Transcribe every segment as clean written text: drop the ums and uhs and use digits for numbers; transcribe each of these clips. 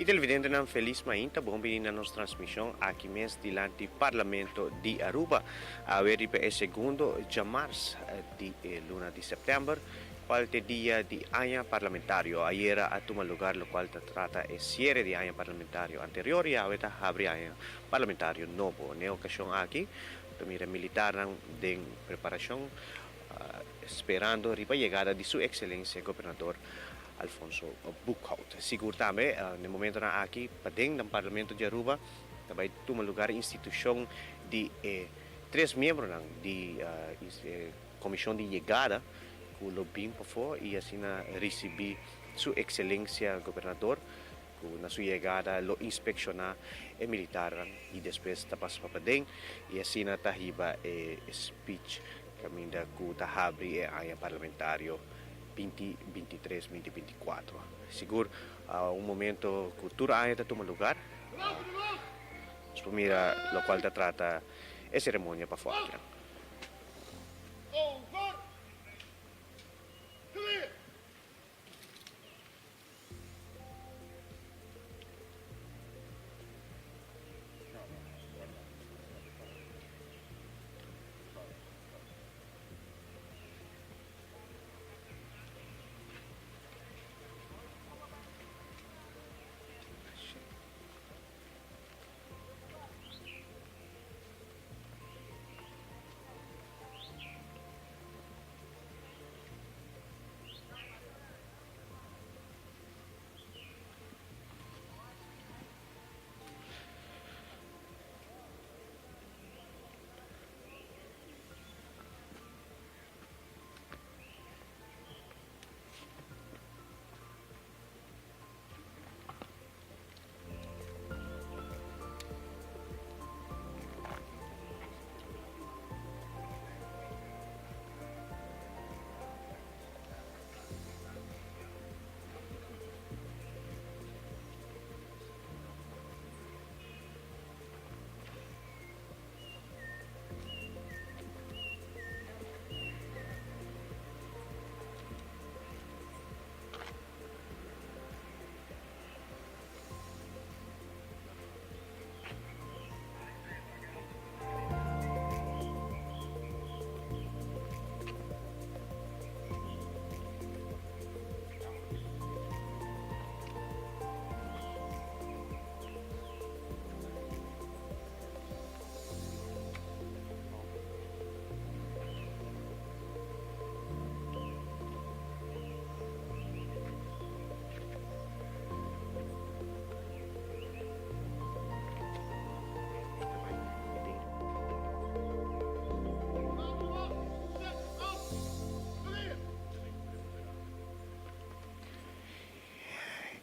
I televidenti non feliz mainta bombi na nostra trasmissão aqui mês dilante Parlamento di Aruba a ver per segundo de março di luna di setembro qualche dia di anno parlamentario ayer a toma lugar lo qual trata e serie di anno parlamentario anteriori a aveta abri anno parlamentario novo ne ocasión aqui mira militar den preparação esperando ripa llegada di su excelência governador Alfonso Bukhout. Sigur também, no momento na aqui, padeng ng Parlamento de Aruba, também toma lugar instituição de três membros de comissão de chegada, que o bem para fora e assim receber sua excelência governador, que na sua chegada lo inspeccionar e militar e depois tapas para padeng e assim tahiba speech caminda que tahabri e área parlamentário 2023-2024. Seguro, um momento cultura ainda toma lugar. Mira, lo qual trata a cerimônia para fora.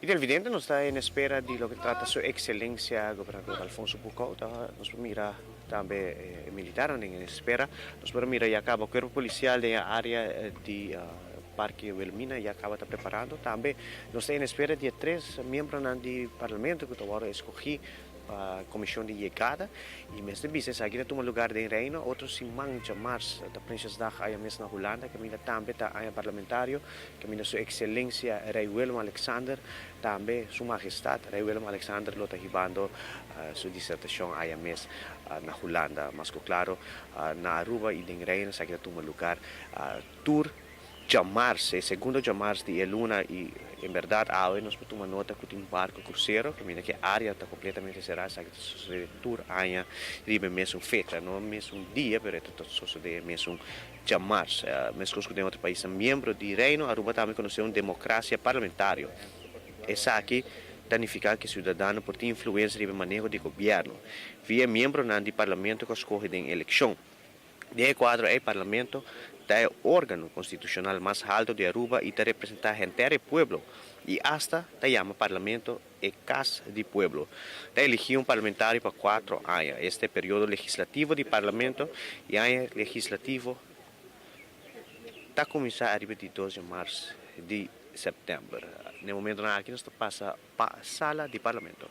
Il evidente non sta in spera di lo che tratta su eccellenza governatore Alfonso Bukhout, nos mira tambe militare in spera, nos mira ya acaba cuerpo policial de área di Parque Wilmina ya acaba preparando, tambe nos sta in spera di tres membros di parlamento que agora escolhi a comissão de chegada e mesmo business aqui toma lugar de reino outros simang chamars da Prinsesdag aí mesmo na Holanda que ainda também tá aí parlamentário que ainda sua excelência Rei Willem Alexander também sua majestade Rei Willem Alexander lo tá ribando sua dissertação aí mesmo na Holanda mas claro na Aruba e de reino aqui toma lugar tour chamarse, segundo chamarse de Luna e em verdade hoje nós temos uma nota que tem um barco cruzeiro que mira que a área está completamente cerrada, sabe que sucede tour aña ribe mesmo fecha, não mesmo dia, pero tudo sucede mesmo chamarse, mesmo que tem outro país membro de reino, Aruba também conhece uma democracia parlamentar. Essa aqui significa que cidadão pode ter influência no manejo de governo, via membro do parlamento que escolhe em eleição. De quadro é parlamento é o órgano constitucional mais alto de Aruba e representa a entire pueblo e hasta te chama parlamento e casa de pueblo. Te eligiu parlamentário para 4 anos. Este período legislativo de parlamento e ano legislativo está começar a repetir 12 de março de setembro. No momento aqui nós passa para a sala de parlamento.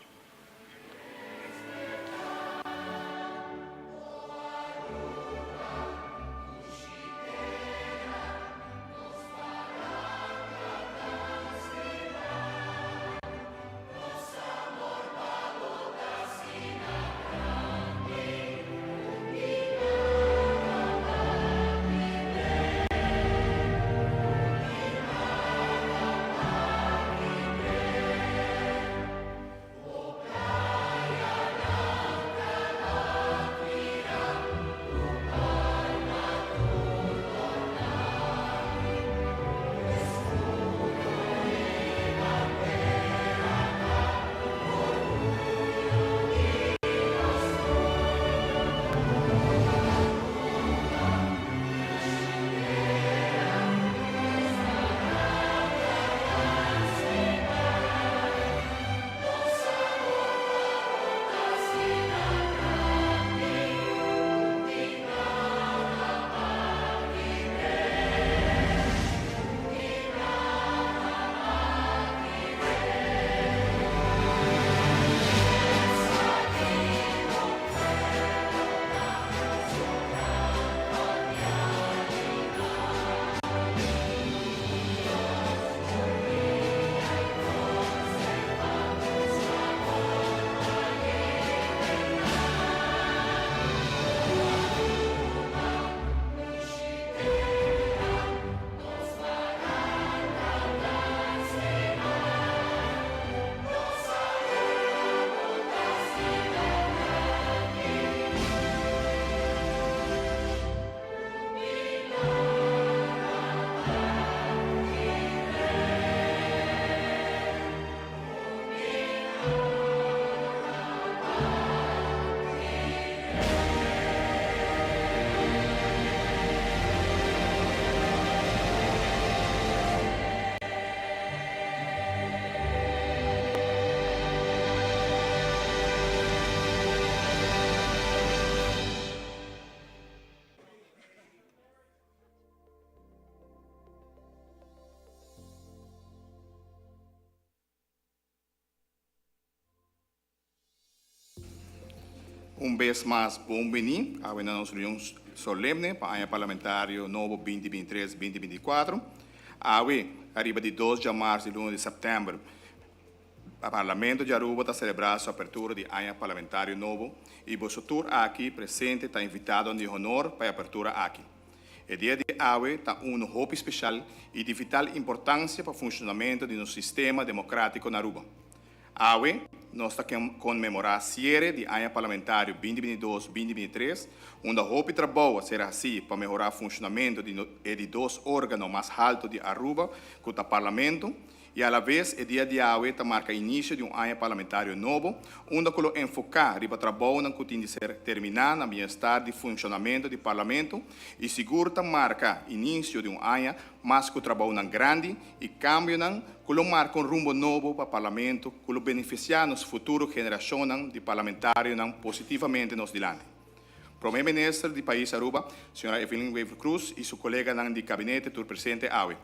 vez mais, bom-vindo à nossa reunião solene para o ano parlamentário novo 2023-2024. Arriba de 2 de março e 1 de setembro, o Parlamento de Aruba está celebrando a sua abertura de ano parlamentário novo e você aqui presente está invitado de honor para a abertura aqui. O dia de hoje está hope especial e de vital importância para o funcionamento do nosso sistema democrático na Aruba. Hoje, nós estamos comemorando a série de ano parlamentário 2022-2023, onde a hope trabalha será assim para melhorar o funcionamento de dois órgãos mais altos de Aruba, que é o Parlamento, e, à vez, o dia de hoje marca o início de ano parlamentário novo, onde vamos enfocar o trabalho que tem de ser terminado no bem-estar de funcionamento do Parlamento e seguro marca o início de ano, mas que o trabalho grande e cambio que marca rumbo novo para o Parlamento, que beneficiar as futuras gerações de parlamentários positivamente nos dilante. Primeiro-Ministro do país Aruba, Sra. Evelyn Weaver Cruz, e seu colega do gabinete, tur presente hoje.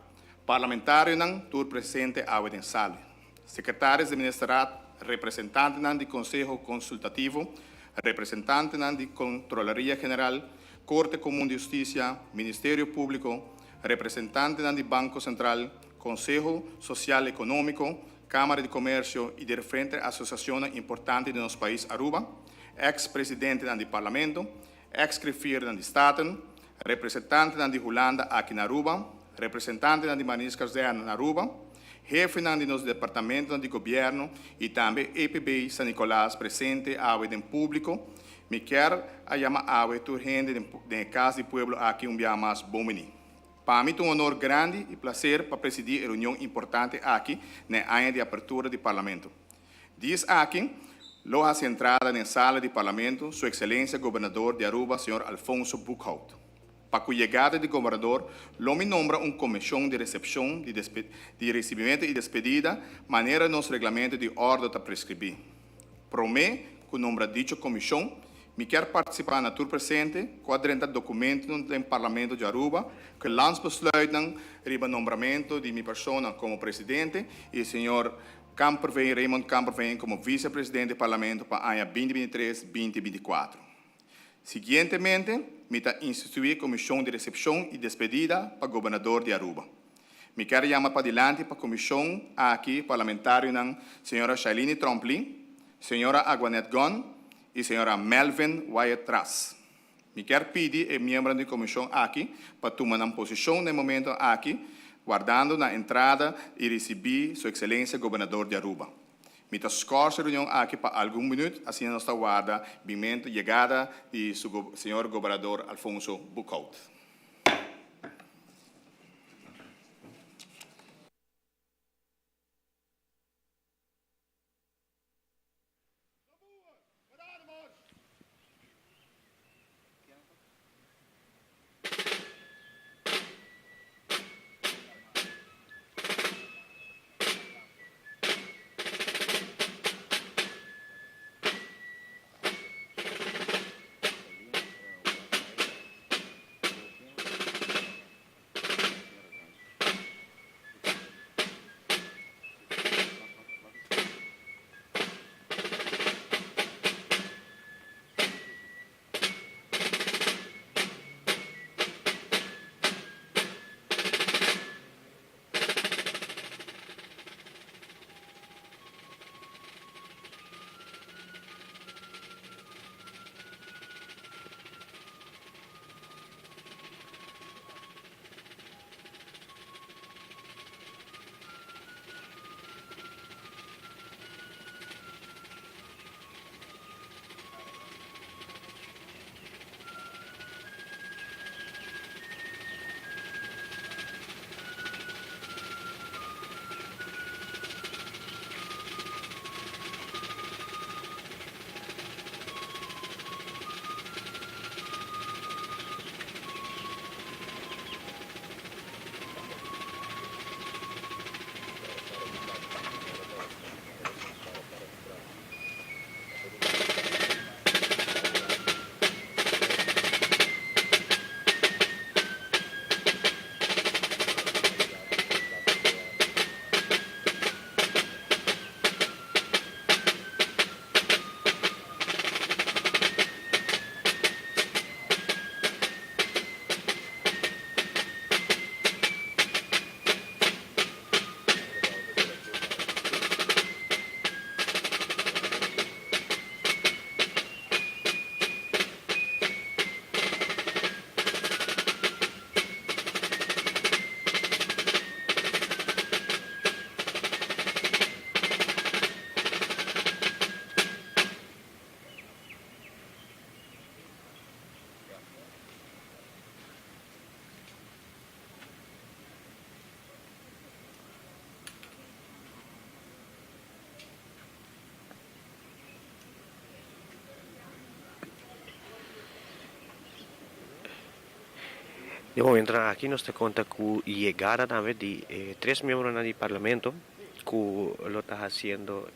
Parlamentário tur presente hoje em sala. Secretários de Ministério, representantes do Conselho Consultativo, representantes da Controlaria General, Corte Comum de Justiça, Ministério Público, representantes do Banco Central, Conselho Social Econômico, Câmara de Comércio e de diferentes associações importantes do nosso país Aruba, ex-presidente do Parlamento, ex-grefeiro do Estado, representante da Holanda aqui na Aruba, representante da Marinha Cardeana na Aruba, jefe do nosso departamento de governo e também EPB San Nicolás presente hoje em público. Me quero chamar hoje a gente da Casa do Pueblo aqui dia mais bom menino. Para mim é honor grande e prazer para presidir a reunião importante aqui na ano de abertura do Parlamento. Diz aqui, loja centrada na sala do Parlamento, Sua Excelência Governador de Aruba, Sr. Alfonso Buchhout. Para a chegada do governador, me nombra comissão de recepção, de recebimento e despedida, maneira nosso regulamento de ordem está prescrever. Prometo que nombra dicha comissão, me quer participar na tour presente, quadrenta documentos do Parlamento de Aruba, que lança besluiten riba nombramento de minha pessoa como presidente e o senhor Raymond Camperveen como vice-presidente do Parlamento para o ano 2023-2024. Seguintemente, me está instituir comissão de recepção e despedida para o governador de Aruba. Me quero chamar para diante para a comissão aqui parlamentar a senhora Shailene Tromplin, senhora Aguanet Gon e senhora Melvin Wyatt Trass. Me quero pedir a membro da comissão aqui para tomar uma posição no momento aqui, guardando na entrada e receber Sua Excelência Governador de Aruba. Me escorço a reunião aqui para algum minuto, assim nós aguarda a chegada de senhor governador Alfonso Buchhout. De momento aquí nos te conta con llegada también de tres miembros del Parlamento que lo está haciendo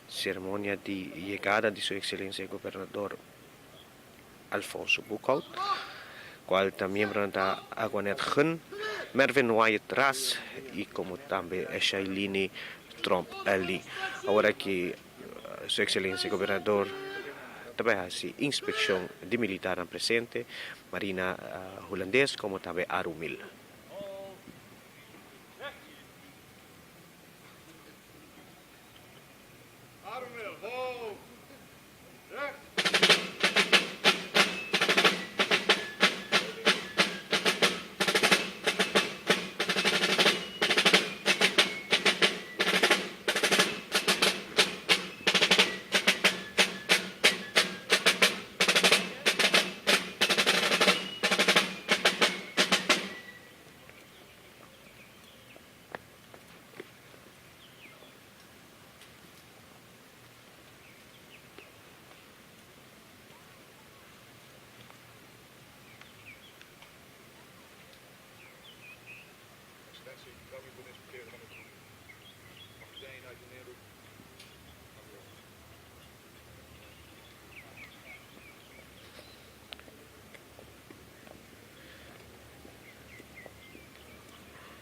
ceremonia de llegada de su excelencia el gobernador Alfonso Bukhout, cual también está Aguanet Gun, Mervin Wyatt Ras y como también Shailini Trump Ali. Ahora que su excelencia el gobernador também hace inspección de militar presente, Marina holandês como também Arumil.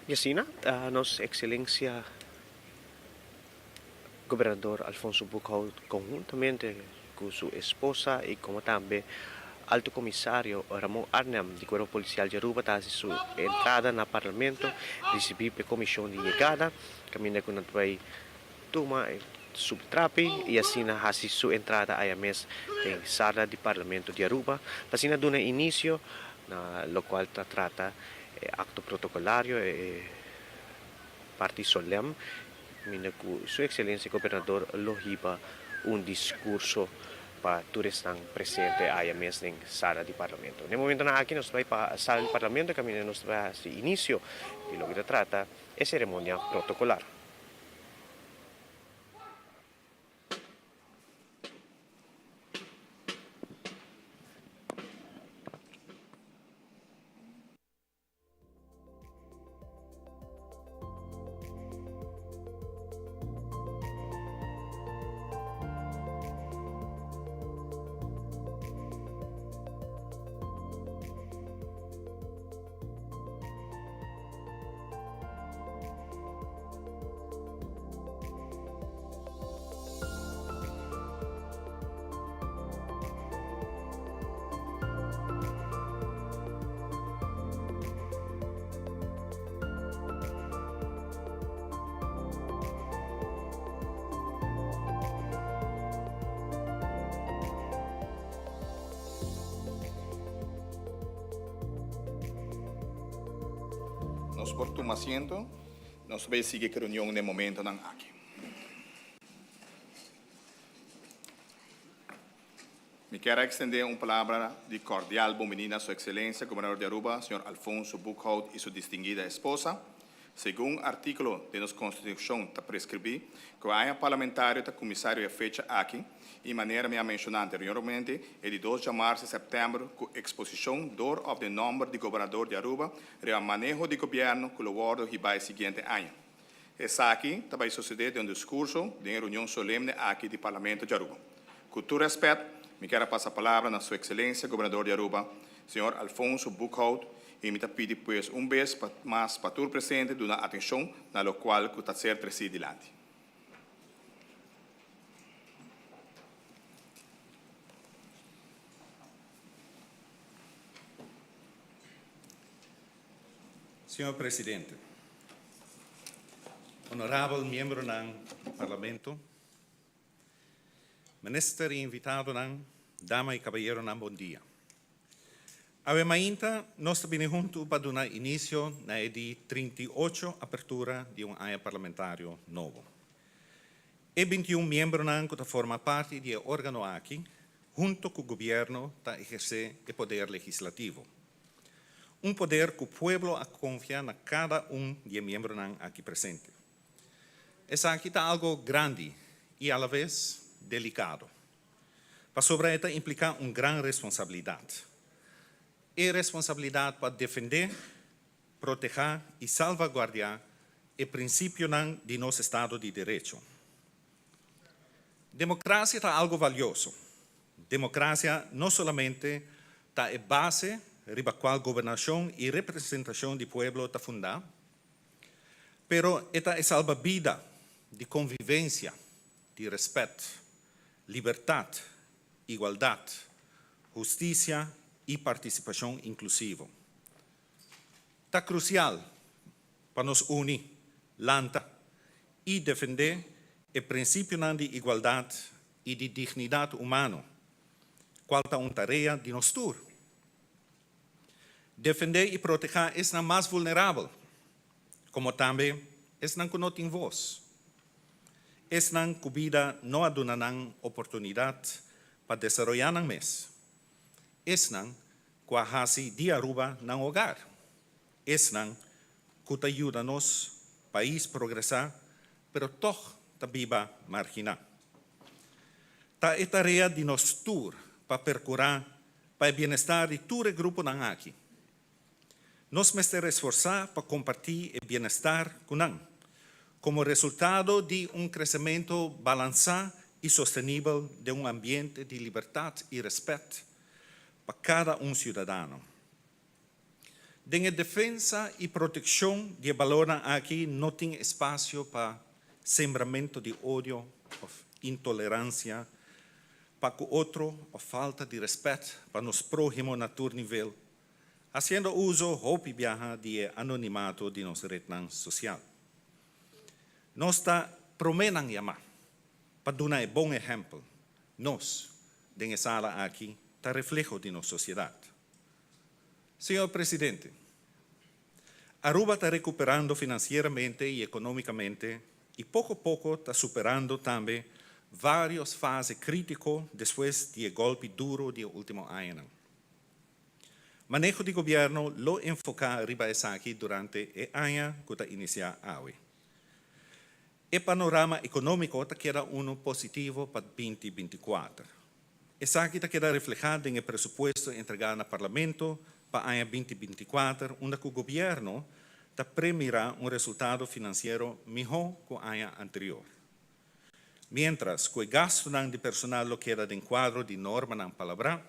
E assim, a nossa excelência governador Alfonso Bukhout, conjuntamente con su esposa y como también alto comisario Ramon Arnhem di Cuerpo Policial de Aruba hace su entrada en el Parlamento, recibir la comisión de llegada, camina con el país toma subtrapi y así hace su entrada a mes en sala del Parlamento de Aruba, así da un inicio, lo cual trata acto protocolario e parte solemne, su excelencia gobernador lo hiba un discurso para todos están presentes ahí mesmo en sala de parlamento. En el momento aquí nos va para sala del parlamento, camino nos va a inicio de lo que trata es ceremonia protocolar. Nos por tu asiento, nos ve sigue que reunión de momento nan aquí. Me quiero extender una palabra de cordial bienvenida a su excelencia, gobernador de Aruba, señor Alfonso Bukhout y su distinguida esposa. Según artículo de nuestra Constitución, está prescribir que haya parlamentario y comisario de fecha aquí, y manera me ha mencionado anteriormente, el de 2 de marzo de septiembre, con exposición door of the nombre de gobernador de Aruba, el manejo de gobierno que lo guardo y va el siguiente año. Es aquí, también sucede de un discurso de reunión solemne aquí del Parlamento de Aruba. Con tu respeto, me quiero pasar la palabra a su excelencia, gobernador de Aruba, señor Alfonso Bukhout, y me pide pues vez más para tu presente de una atención, a lo cual que está ser trecido delante. Señor Presidente, honorable miembro del Parlamento, minister e invitado, dama y caballero, buen día. Avemainta, nós estamos juntos para dar inicio a la 38 apertura de un año parlamentario nuevo. E 21 miembros que forman parte del órgano aquí, junto con el gobierno, para ejercer el poder legislativo. Un poder que el pueblo confía en cada uno de los miembros aquí presentes. Es aquí algo grande y a la vez delicado. Para sobre esto implica una gran responsabilidad. e responsabilidade para defender, proteger e salvaguardar o princípio de nosso Estado de Direito. Democracia é algo valioso. Democracia não somente está a base riba qual governação e representação do povo está fundada, pero esta é salva-vida de convivência, de respeito, liberdade, igualdade, justiça e participação inclusiva. Está crucial para nos unir, lanta e defender o princípio de igualdade e de dignidade humana, qual é uma tarefa de nós todos. Defender e proteger é o mais vulnerável, como também é o que não tem voz. É o que a vida não dá oportunidade para desenvolver o mês. É o que a de Aruba no hogar. É o que ajuda a nosso país a progressar, mas toch está viva marginal. Está a tarefa de nós todos para procurar para o bem-estar de todo o grupo aqui. Nós temos esforçar para compartilhar o bem-estar com eles, como resultado de crescimento balanceado e sustentável de ambiente de liberdade e respeito para cada cidadão. De defesa e proteção de valores aqui não tem espaço para sembramento de ódio ou intolerância para o outro ou falta de respeito para nos próximos na todo nível, fazendo uso e viaja de anonimato de nossa rede social. Nós está prometendo chamar para dar um bom exemplo. Nós, dessa sala aqui, está reflejo de nossa sociedade. Senhor Presidente, Aruba está recuperando financeiramente e economicamente e pouco a pouco está superando também várias fases críticas depois do golpe duro do último ano. Manejo de governo lo enfoca arriba aqui durante o ano que está iniciado hoje. O panorama econômico está queda positivo para 2024. Essa aqui está queda reflejado no presupuesto entregado no Parlamento para o ano 2024, onde o governo está premiará resultado financeiro melhor que o ano anterior. Mientras que o gasto de personal lo queda de quadro de norma na palavra,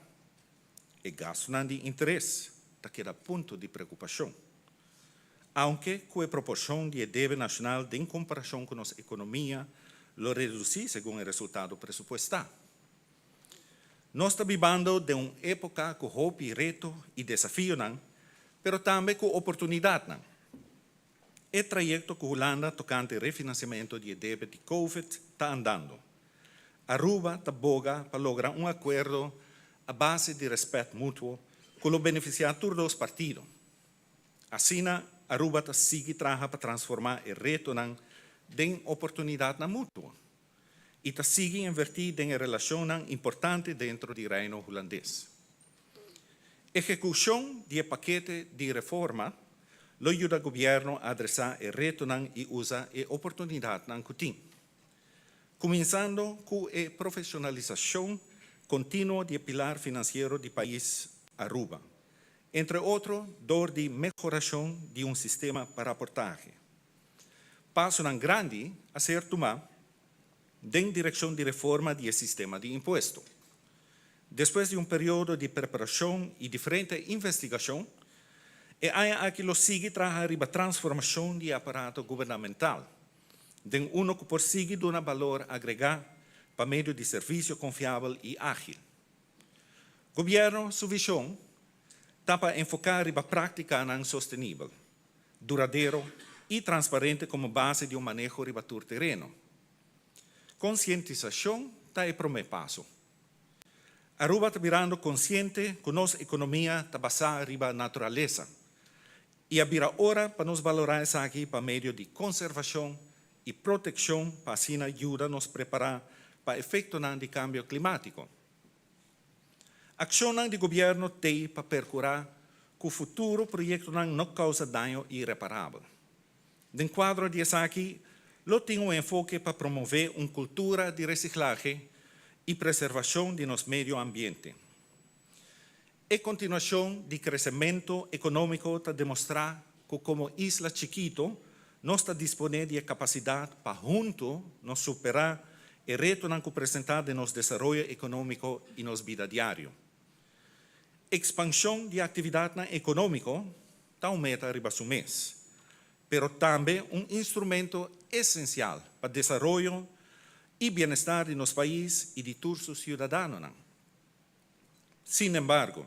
o gasto de interesse está queda ponto de preocupação. Aunque com a proporção de débito nacional em comparação com nossa economia, lo reduzir segundo o resultado presupuestal. Nós estamos vivendo de uma época com hope, reto e desafio, mas também com oportunidade. O trajeto que a Holanda tocante refinanciamento de débito de Covid está andando. Aruba está boga para lograr acordo a base de respeito mútuo que lo beneficia a todos os partidos. Assim, Aruba está sigue trabalhando para transformar o reto em oportunidade mútua e está sigue invertir em relação importante dentro do reino holandês. Execução do paquete de reforma lo ajuda o governo a adressar o reto e usa a oportunidade que tem. Começando com a profissionalização contínua do pilar financeiro do país Aruba, entre outros, dor de melhoração de sistema para reportagem. Passo grande a ser tomado em direção de reforma do sistema de imposto. Depois de período de preparação e diferente investigação, é que lo sigue trabalhando a transformação do aparato governamental, de que por sigue dá valor agregado para meio de serviço confiável e ágil. Governo, sua visão, está para enfocar a prática sostenível, duradouro e transparente como base de manejo de todo terreno. Conscientização está o primeiro passo. Aruba está virando consciente que nossa economia está basada na natureza e a hora para nos valorar isso aqui para meio de conservação e proteção para assim ajudar a nos preparar para o efeito do cambio climático. A ação do governo tem para procurar que o futuro projeto não cause dano irreparável. Dentro do quadro disso aqui, lo tem enfoque para promover uma cultura de reciclagem e preservação de nosso meio ambiente. E continuación de crecimiento económico para demostrar que como isla chiquito no está disponible de capacidad para juntos nos superar el reto que presentar de nos desarrollo económico y nos vida diario. Expansión de actividad económica está un meta arriba su mes, pero también un instrumento esencial para el desarrollo y bienestar de nuestro país y de todos sus ciudadanos. Sin embargo,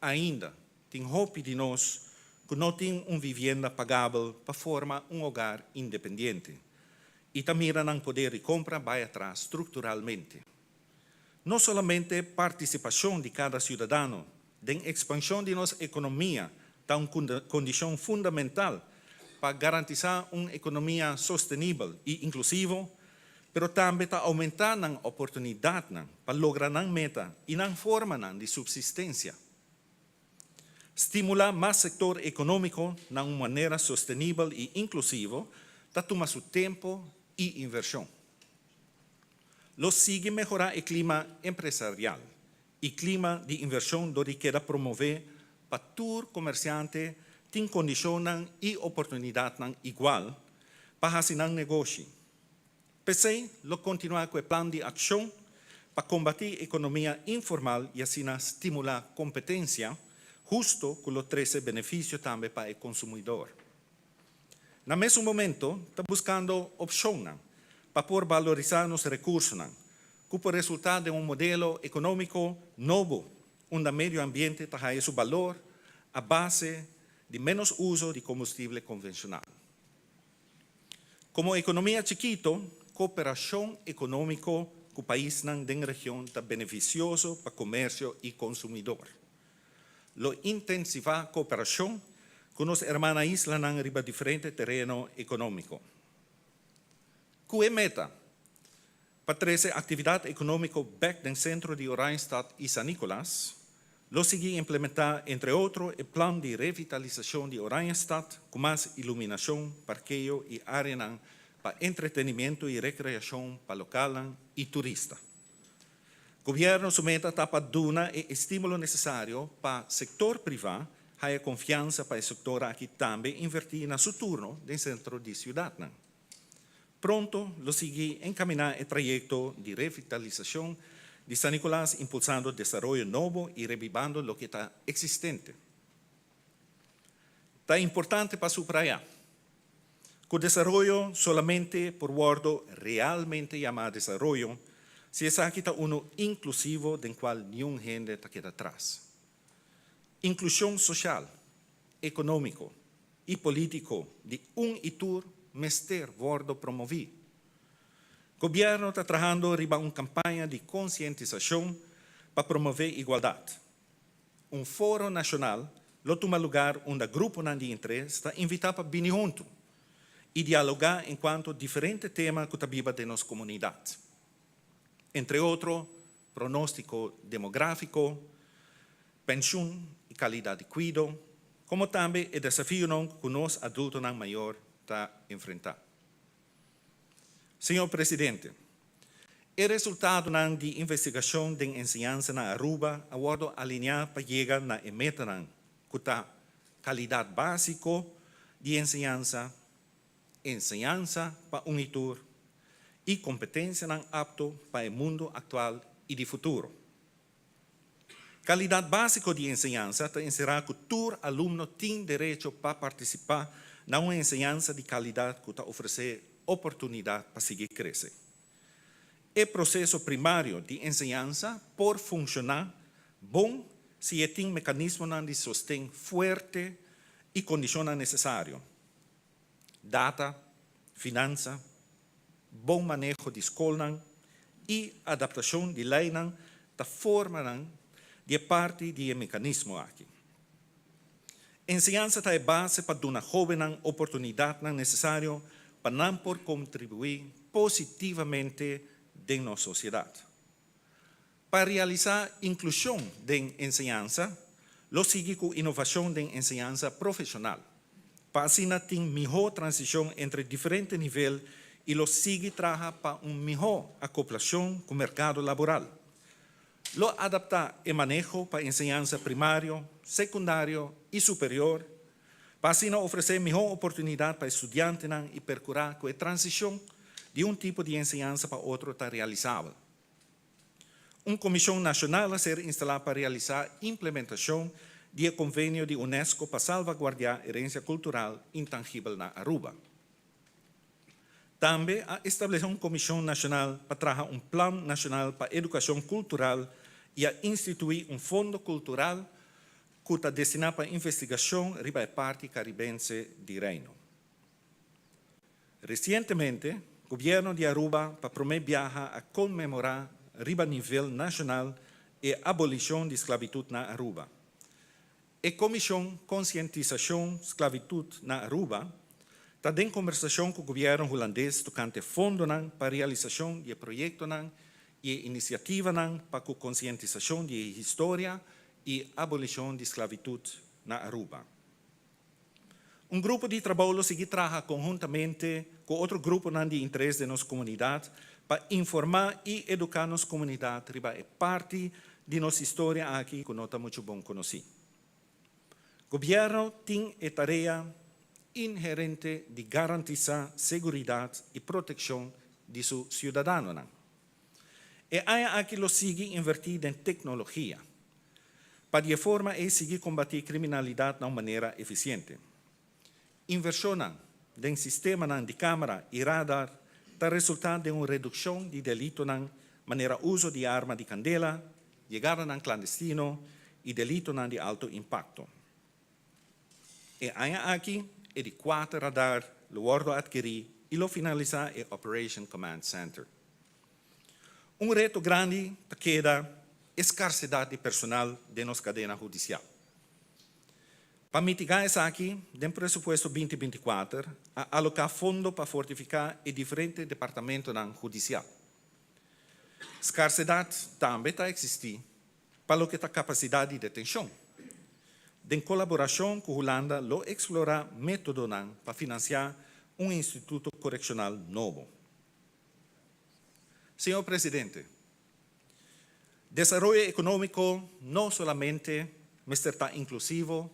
ainda tem hope de nós que não tem uma vivienda pagável para formar um hogar independente e também não poder de compra vai atrás estruturalmente. Não somente participação de cada cidadão, da expansão de nossa economia está uma condição fundamental para garantizar uma economia sustentável e inclusiva, mas também está aumentando a oportunidade para lograr a meta e a forma de subsistência. Estimular mais sector econômico de uma maneira sustentável e inclusiva está tomando seu tempo e inversão. Lo sigue melhorar o clima empresarial e clima de inversão do que quer promover para todo comerciante tem condições e oportunidades igual para fazer um negócio. PC lo continuar com o plano de ação para combater a economia informal e assim estimular a competência justo com os 13 benefícios também para o consumidor. No mesmo momento, está buscando opções para poder valorizar os recursos, que por resultado de um modelo econômico novo, onde o meio ambiente está a seu valor a base de menos uso de combustível convencional. Como economia chiquito, cooperação econômica com o país da região está beneficioso para o comércio e consumidor. Lo intensivar a cooperação com os hermanas islas em riba diferente terreno econômico. Que é meta? Para trazer atividade econômica back no centro de Oranjestad e San Nicolás, lo seguir implementar, entre outros, o plano de revitalização de Oranjestad com mais iluminação, parqueio e área para entretenimento e recreação para local e turista. O governo sumeta está para dar o estímulo necessário para o setor privado ter confiança para o setor aqui também investir no seu turno no centro da cidade. Pronto, lo sigue encaminhar o projeto de revitalização de San Nicolás, impulsando o desenvolvimento novo e revivando o que está existente. Está importante para subrayar que o desenvolvimento solamente por word realmente chamado desenvolvimento se essa aqui está inclusivo do qual nenhum gente está aqui atrás. Inclusão social, econômico e político de e tur mester wordo promovido. O governo está trabalhando riba uma campanha de conscientização para promover igualdade. Um fórum nacional lo toma lugar onde grupo de interesse está invitado para vir junto e dialogar enquanto diferentes temas que viva de nossa comunidade. Entre outros, pronóstico demográfico, pensão e qualidade de cuidado, como também o desafio que nós adultos maior está enfrentando. Senhor Presidente, o resultado de investigação de ensinança na Aruba aguardo alinhar para chegar na meta que está qualidade básica de ensinança para unitur e competência apto para o mundo atual e de futuro. Qualidade básica de ensinança está ensinar que todo aluno tem direito para participar na uma ensinança de qualidade que está oferecer oportunidade para seguir crescer. O processo primário de ensinança pode funcionar bom se tem mecanismo de sustento forte e condições necessárias. Data, finança, bom manejo de escola e adaptação de lei da forma de parte do mecanismo aqui. Ensinança é base para dar a jovem a oportunidade necessária para não por contribuir positivamente em nossa sociedade. Para realizar inclusão de ensinança, lo sigue com inovação de ensinança profissional. Para assim ter melhor transição entre diferentes níveis e lo sigue trabalhar para uma melhor acoplação com o mercado laboral. lo adapta e manejo para enseñanza primario, secundario y superior, para así ofrecer mejor oportunidad para estudiantes y percurar con la transición de un tipo de enseñanza para otro está realizable. Una comisión nacional a ser instalada para realizar implementación del convenio de UNESCO para salvaguardar herencia cultural intangible en Aruba. También ha establecido una comisión nacional para trabajar un plan nacional para educación cultural y a instituir un fondo cultural que está destinado para investigación riba la parte caribense del reino. Recientemente, el gobierno de Aruba promete viajar a conmemorar riba nivel nacional la abolición de esclavitud en Aruba. La Comisión Concientización Esclavitud en Aruba está en conversación con el gobierno holandés tocante fondo para realización de proyectos y iniciativas para la concientización de la historia y abolición de esclavitud en Aruba. Un grupo de trabajo sigue trabajando conjuntamente con otro grupo de interés de nuestra comunidad para informar y educar a nuestra comunidad sobre parte de nuestra historia aquí que no está mucho bien conocida. El gobierno tiene la tarea inherente de garantizar seguridad y protección de sus ciudadanos. Y hay aquí lo sigue invertir en tecnología, para de forma de seguir combatir criminalidad de una manera eficiente. Inversión en sistemas de cámara y radar está resultando de una reducción de delitos de manera uso de arma de candela, llegada clandestino y delitos de alto impacto. Y hay aquí de 4 radar lo guardo adquirir y lo finaliza el Operation Command Center. Un reto grande queda escasidad de personal de nuestra cadena judicial. Para mitigar isso aqui, no presupuesto 2024, alocar fundo para fortificar os diferentes departamentos judiciais. Escasidade também está existindo para o que a capacidade de detenção. Em colaboração com a Holanda, lo explorar método para financiar instituto correccional novo. Senhor Presidente, desarrollo econômico não solamente está inclusivo,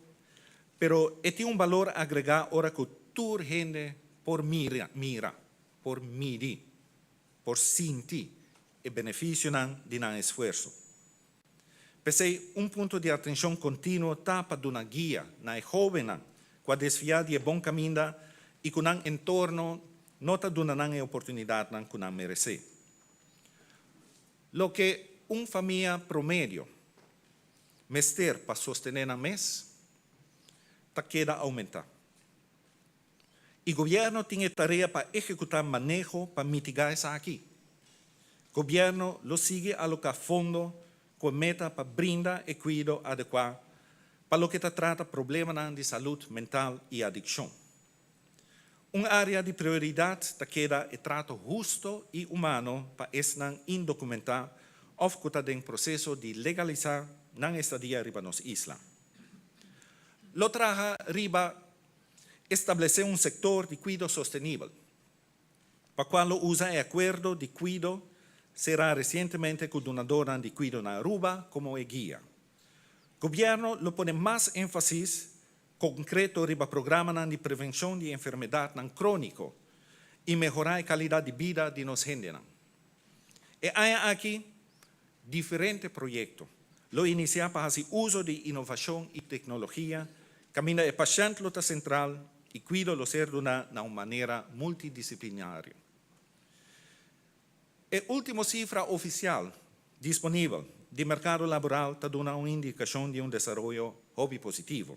pero tiene un valor agregado ahora que toda gente por mira, por medir, por sentir el beneficio de un esfuerzo. Pese un punto de atención continuo está para una guía a los jóvenes que desviar de buen camino y con un entorno no está dando una oportunidad que merece. Lo que una familia promedio mester para sostener un mes, queda aumentar. El gobierno tiene tarea para ejecutar manejo para mitigar eso aquí. El gobierno lo sigue alocar fondos con meta para brindar el cuidado adecuado para lo que trata problemas de salud mental y adicción. Un área de prioridad queda el trato justo y humano para estos indocumentados o que está en proceso de legalizar la estadía en las islas. Lo traja riba establecer un sector de cuidado sostenible, para cual lo usa el acuerdo de cuidado será recientemente con donadora de cuidado en Aruba como guía. El gobierno lo pone más énfasis concreto riba programa de prevención de enfermedad crónico y mejorar la calidad de vida de los gente. Y hay aquí diferentes proyectos. Lo inicia para hacer uso de innovación y tecnología, camina el paciente lota central y cuida lo ser de una manera multidisciplinaria. La última cifra oficial disponible de mercado laboral está dando una indicación de un desarrollo hobby positivo.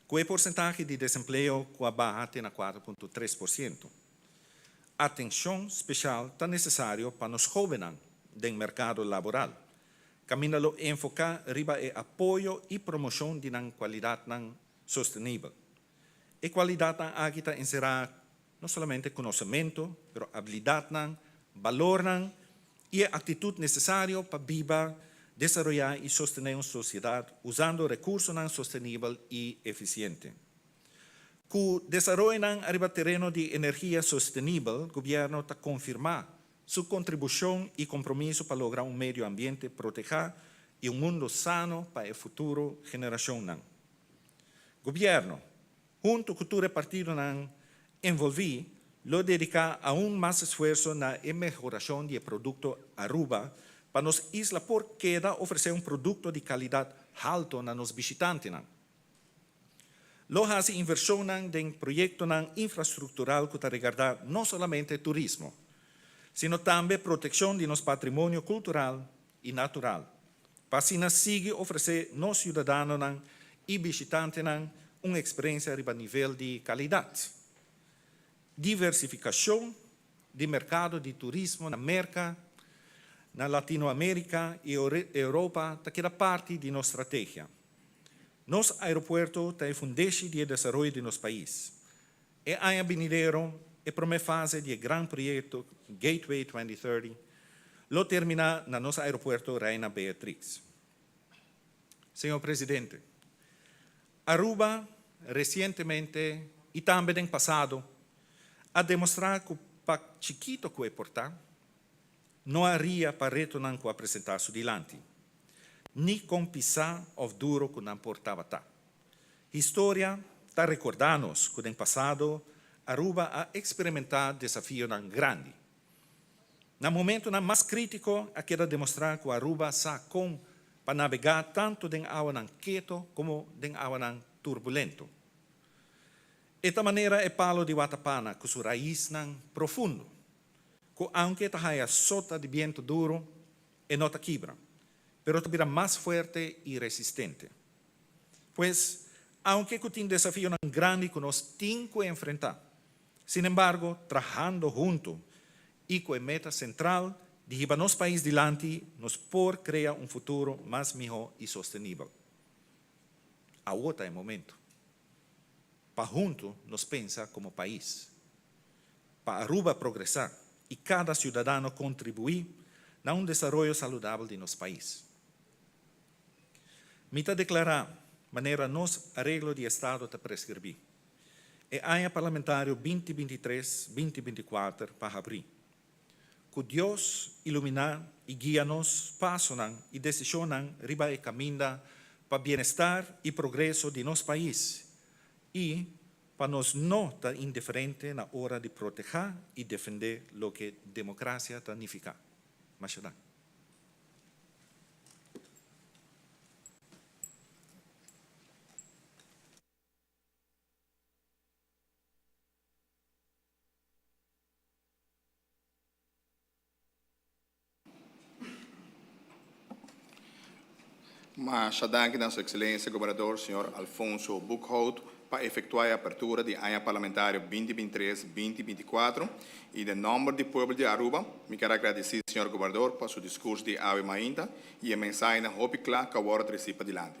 Con el porcentaje de desempleo que baja a 4.3%. Atención especial está necesaria para los jóvenes del mercado laboral. Camina lo enfocar arriba el apoyo y promoción de una calidad sostenible. La calidad aquí será no solamente conocimiento, pero habilidad, valor y actitud necesaria para vivir, desarrollar y sostener una sociedad usando recursos sostenibles y eficientes. Con desarrollo arriba terreno de energía sostenible, el gobierno está confirmando su contribución y compromiso para lograr un medio ambiente protegido y un mundo sano para el futuro generación. Gobierno, junto con todo el partido, envolví, lo dedica aún más esfuerzo en la mejoración del producto Aruba para nos isla por queda ofrecer un producto de calidad alto a los visitantes. Lo hace inversión en proyectos infraestructural que regarda no solamente turismo, sino también protección de nuestro patrimonio cultural y natural. Para así sigue ofrecer a los ciudadanos y visitantes una experiencia a nivel de calidad. Diversificación de mercado de turismo en América, en Latinoamérica y Europa queda parte de nuestra estrategia. Nos aeropuertos son el fundamento de desarrollo de nuestro país. El año venidero, la primera fase del gran proyecto Gateway 2030, lo termina en nuestro aeropuerto Reina Beatriz. Señor Presidente, Aruba recientemente y también en pasado ha demostrado que para chiquito que es portar, no haría para retornar a presentar su delante, ni con pisar o duro que no portaba. Historia está recordando que en pasado Aruba ha experimentado desafíos grandes. En el momento más crítico, ha quedado demostrar que Aruba está con para navegar tanto en agua quieto como en agua turbulento. De esta manera, el palo de Watapana, con su raíz profundo, que aunque está sota de viento duro, no está quebra, pero está más fuerte y resistente. Pues, aunque tiene un desafío grande que nos tiene que enfrentar, sin embargo, trabajando juntos y con la meta central de llevar nuestro país delante, nos por crear un futuro más mejor y sostenible. Ahora es el momento. Para juntos nos pensar como país. Para Aruba progresar y cada ciudadano contribuir a un desarrollo saludable de nuestro país. Mita declarar manera nos arreglo de Estado te prescribir. El año parlamentario 2023-2024 para abrir. Que Dios iluminar y guíanos pasos y decisiones riba el camino para bienestar y progreso de nuestro país y para nos no estar indiferente en la hora de proteger y defender lo que democracia significa. Machadán. Mas já danke a Sua Excelência, Governador, Sr. Alfonso Buchhout, para efetuar a abertura do ano parlamentário 2023-2024 e, de nome do povo de Aruba, me quero agradecer, Sr. Governador, por seu discurso de ave mainda e a mensagem hope clara que agora reciba adiante.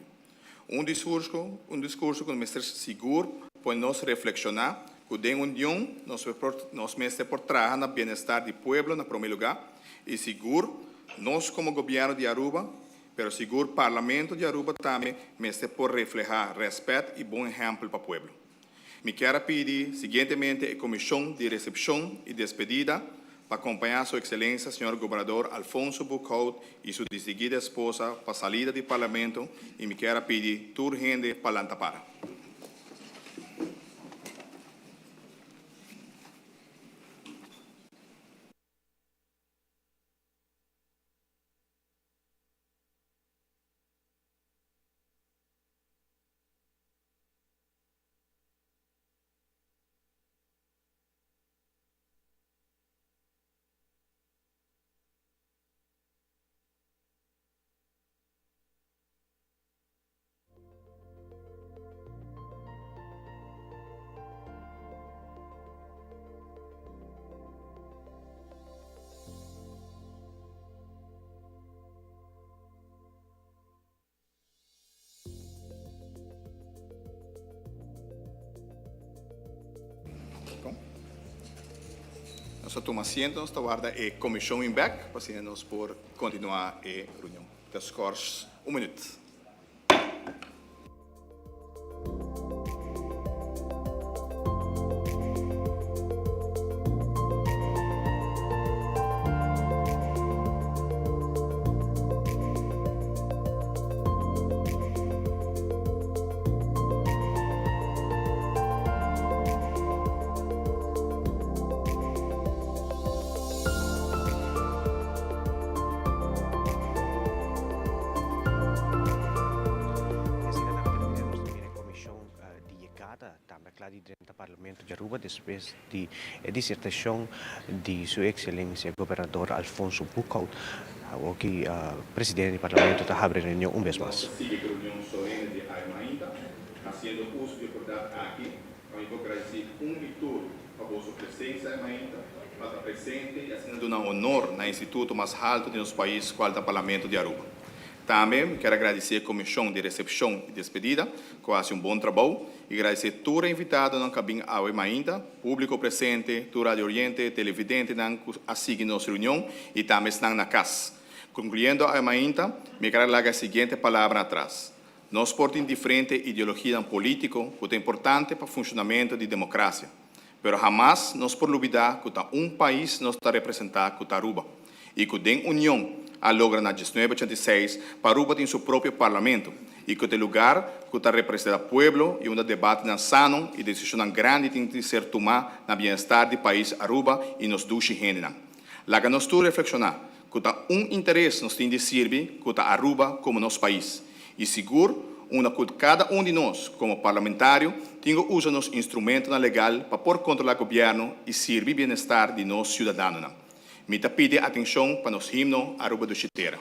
Discurso que nos mostra seguro para nos reflexionar que de união nos mestre por trabalhar no bem-estar do povo, no primeiro lugar, e seguro, nós como governo de Aruba, pero seguro o Parlamento de Aruba também mestre por reflejar respeito e bom exemplo para o povo. Me quero pedir, seguintemente, a Comissão de Recepção e Despedida para acompanhar Sua Excelência, Sr. Governador Alfonso Buchhout e sua distinguida esposa para a saída do Parlamento e me quero pedir toda gente para lantapara. Nós tomamos assento, nós guarda a comissão em back, para nós por continuar a reunião. Descors, minuto. declarado dentro do Parlamento de Aruba depois de dissertação de Sua Excelência Governador Alfonso Bucaut, o que presidente do Parlamento está abrindo reunião vez mais. Sigue a reunião solene de Aimainta, fazendo uso de oportunidade aqui, para agradecer minuto a vossa presença, Aimainta, para estar presente e assinando um honor no instituto mais alto do nosso país, qual é o Parlamento de Aruba. Também quero agradecer a comissão de recepção e despedida, que faz bom trabalho, e agradecer todos os invitados na cabine ao Aimainta, público presente, do Rádio Oriente, televidente que assistem nossa reunião e também estão na casa. Concluindo a Aimainta, me quero largar a seguinte palavra atrás. Nós portamos diferente ideologia política, que é importante para o funcionamento da democracia. Mas jamais nós podemos olvidar que país nos está representado com Aruba. E que a União a logra na 1986 para Aruba tem seu próprio parlamento. E que o lugar que está representado o povo e um debate sano e decisão grande tem que ser tomada no bem-estar do país Aruba e nos duas gente. Laga nós todos reflexionar que interesse nos tem de servir que Aruba como nosso país. E seguro, que cada de nós, como parlamentário, tem que usar nos instrumentos legal para pôr controlar o governo e servir o bem-estar de nossos cidadãos. Me pede atenção para nos himno Aruba do Chiteira.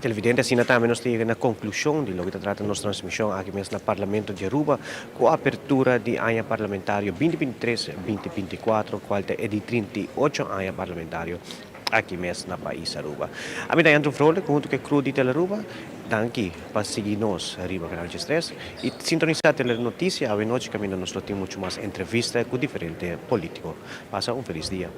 televidente, assim também nós temos na conclusão de lo que trata nossa transmissão aqui mesmo no Parlamento de Aruba, com a abertura de ano parlamentário 2023-2024, qual é de 38 anos parlamentário aqui mesmo no país Aruba. A mim é Andrew Frole, junto com a Cruz de Aruba, danke para seguir nós Aruba Canal de Stress e sintonizar a notícia, a noite caminho nós temos muito mais entrevista com diferentes políticos. Passa um feliz dia.